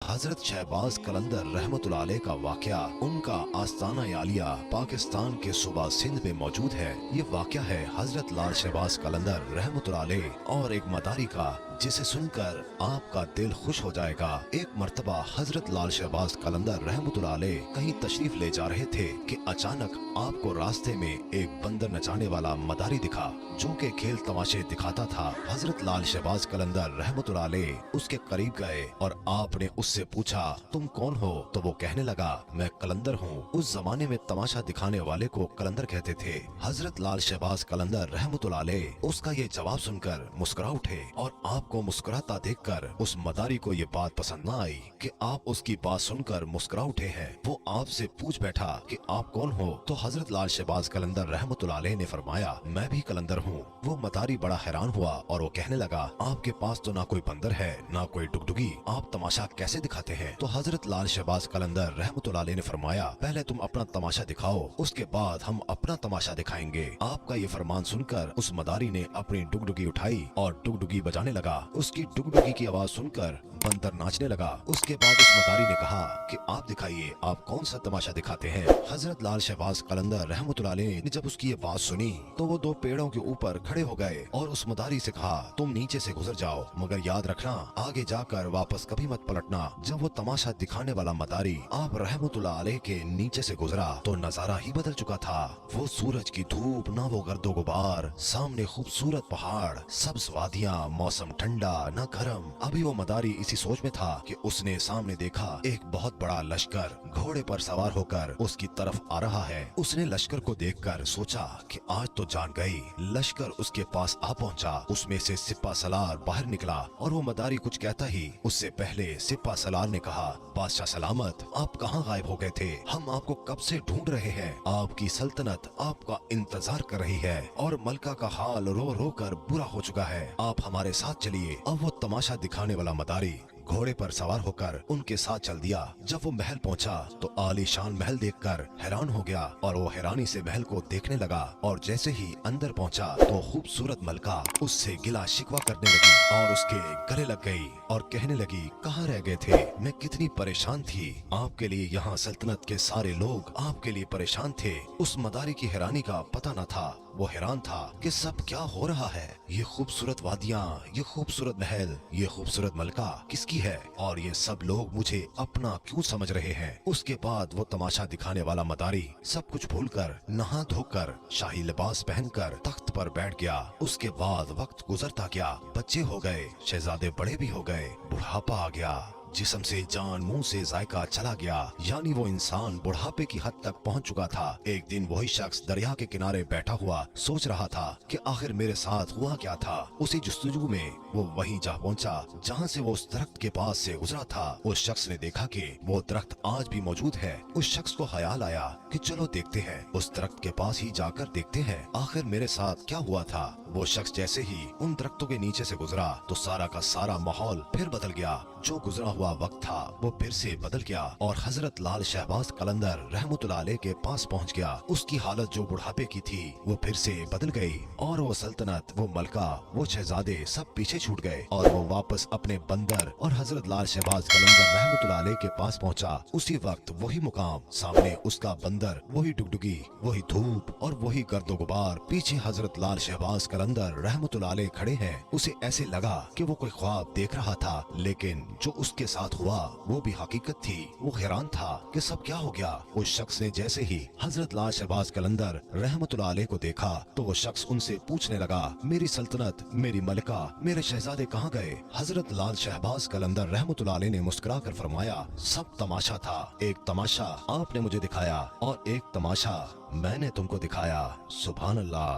हजरत शहबाज कलंदर रहमतुल्लाह अलैह का वाकया उनका आस्ताना आलिया पाकिस्तान के सूबा सिंध में मौजूद है। ये वाकया है हजरत लाल शहबाज कलंदर रहमतुल्लाह अलैह और एक मदारी का, जिसे सुनकर आपका दिल खुश हो जाएगा। एक मर्तबा हजरत लाल शहबाज कलंदर रहमतुल्लाह अलैह कहीं तशरीफ ले जा रहे थे कि अचानक आपको रास्ते में एक बंदर नचाने वाला मदारी दिखा, जो के खेल तमाशे दिखाता था। हजरत लाल शहबाज कलंदर रहमतुल्लाह अलैह उसके करीब गए और आपने उससे पूछा, तुम कौन हो? तो वो कहने लगा, मैं कलंदर हूँ। उस जमाने में तमाशा दिखाने वाले को कलंदर कहते थे। हजरत लाल शहबाज कलंदर रहमतुल्लाह अलैह उसका ये जवाब सुनकर मुस्कुरा उठे और आपको मुस्कुराता देखकर उस मदारी को ये बात पसंद न आई कि आप उसकी बात सुनकर मुस्कुरा उठे हैं। वो आपसे पूछ बैठा कि आप कौन हो? तो हजरत लाल शहबाज कलंदर रहमतुल्लाह अलैह ने फरमाया, मैं भी कलंदर हूँ। वो मदारी बड़ा हैरान हुआ और वो कहने लगा, आपके पास तो ना कोई बंदर है ना कोई डुगडुगी, आप तमाशा कैसे दिखाते हैं? तो हजरत लाल शहबाज कलंदर रहमतुल्लाह अलैह ने फरमाया, पहले तुम अपना तमाशा दिखाओ, उसके बाद हम अपना तमाशा दिखाएंगे। आपका ये फरमान सुनकर उस मदारी ने अपनी डुगडुगी उठाई और डुगडुगी बजाने लगा। उसकी डुगडुगी की आवाज सुनकर बंदर नाचने लगा। उसके बाद उस मदारी ने कहा कि आप दिखाइए, आप कौन सा तमाशा दिखाते हैं? हजरत लाल शहबाज कलंदर रहमतुल्लाह अलैह ने जब उसकी ये बात सुनी तो वो दो पेड़ों के ऊपर खड़े हो गए और उस मदारी से कहा, तुम नीचे से गुजर जाओ, मगर याद रखना आगे जाकर वापस कभी मत पलटना। जब वो तमाशा दिखाने वाला मदारी आप रहमतुल्लाह अलैह के नीचे से गुजरा तो नजारा ही बदल चुका था। वो सूरज की धूप, ना वो गर्दो गुबार, सामने खूबसूरत पहाड़, सब्ज वादियां, मौसम ठंडा न गर्म। अभी वो मदारी इसी सोच में था कि उसने सामने देखा एक बहुत बड़ा लश्कर घोड़े पर सवार होकर उसकी तरफ आ रहा है। उसने लश्कर को देखकर सोचा कि आज तो जान गई। लश्कर उसके पास आ पहुंचा। उसमें से सिपा सलार बाहर निकला और वो मदारी कुछ कहता ही उससे पहले सिपा सलार ने कहा, बादशाह सलामत, आप कहाँ गायब हो गए थे? हम आपको कब से ढूंढ रहे हैं। आपकी सल्तनत आपका इंतजार कर रही है और मलका का हाल रो रो कर बुरा हो चुका है। आप हमारे साथ चलिए। अब वो तमाशा दिखाने वाला मदारी घोड़े पर सवार होकर उनके साथ चल दिया। जब वो महल पहुंचा तो आलीशान महल देखकर हैरान हो गया और वो हैरानी से महल को देखने लगा और जैसे ही अंदर पहुंचा तो खूबसूरत मलका उससे गिला शिकवा करने लगी और उसके गले लग गई और कहने लगी, कहाँ रह गए थे? मैं कितनी परेशान थी। आपके लिए यहाँ सल्तनत के सारे लोग आपके लिए परेशान थे। उस मदारी की हैरानी का पता न था। वो हैरान था कि सब क्या हो रहा है। ये खूबसूरत वादियाँ, ये खूबसूरत महल, ये खूबसूरत मलका किसकी है और ये सब लोग मुझे अपना क्यों समझ रहे हैं? उसके बाद वो तमाशा दिखाने वाला मदारी सब कुछ भूलकर नहा धोकर शाही लिबास पहनकर तख्त पर बैठ गया। उसके बाद वक्त गुजरता गया, बच्चे हो गए, शहजादे बड़े भी हो गए, बुढ़ापा आ गया, जिस्म से जान मुंह से जायका चला गया। यानी वो इंसान बुढ़ापे की हद तक पहुंच चुका था। एक दिन वही शख्स दरिया के किनारे बैठा हुआ सोच रहा था कि आखिर मेरे साथ हुआ क्या था। उसी जुस्तजू में वो वहीं जा पहुंचा जहां से वो उस दरख्त के पास से गुजरा था। उस शख्स ने देखा कि वो दरख्त आज भी मौजूद है। उस शख्स को ख्याल आया कि चलो देखते हैं, उस दरख्त के पास ही जाकर देखते हैं आखिर मेरे साथ क्या हुआ था। वो शख्स जैसे ही उन दरख्तों के नीचे से गुजरा तो सारा का सारा माहौल फिर बदल गया। जो गुजरा हुआ वक्त था वो फिर से बदल गया और हजरत लाल शहबाज कलंदर रहमतुल्लाह अलैह के पास पहुंच गया। उसकी हालत जो बुढ़ापे की थी वो फिर से बदल गई और वो सल्तनत, वो मलका, वो शहजादे सब पीछे छूट गए और वो वापस अपने बंदर और हजरत लाल शहबाज कलंदर रहमतुल्लाह अलैह के पास पहुंचा। उसी वक्त वही मुकाम, सामने उसका बंदर, वही डुगडुगी, वही धूप और वही गर्दो गुबार, पीछे हजरत लाल शहबाज कलंदर रहमतुल्लाह अलैह खड़े हैं। उसे ऐसे लगा कि वो कोई ख्वाब देख रहा था, लेकिन जो उसके साथ हुआ वो भी हकीकत थी। वो हैरान था कि सब क्या हो गया। उस शख्स ने जैसे ही हजरत लाल शहबाज कलंदर रहमतुल्लाह अलैह को देखा तो वो शख्स उनसे पूछने लगा, मेरी सल्तनत, मेरी मलिका, मेरे शहजादे कहाँ गए? हजरत लाल शहबाज कलंदर रहमतुल्लाह अलैह ने मुस्कुरा कर फरमाया, सब तमाशा था। एक तमाशा आपने मुझे दिखाया और एक तमाशा मैंने तुमको दिखाया। सुभान अल्लाह।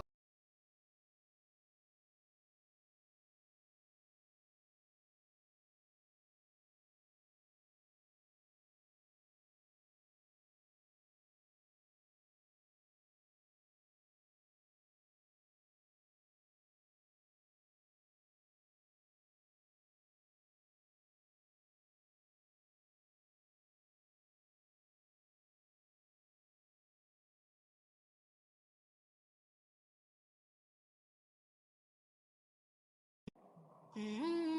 Mm-hmm.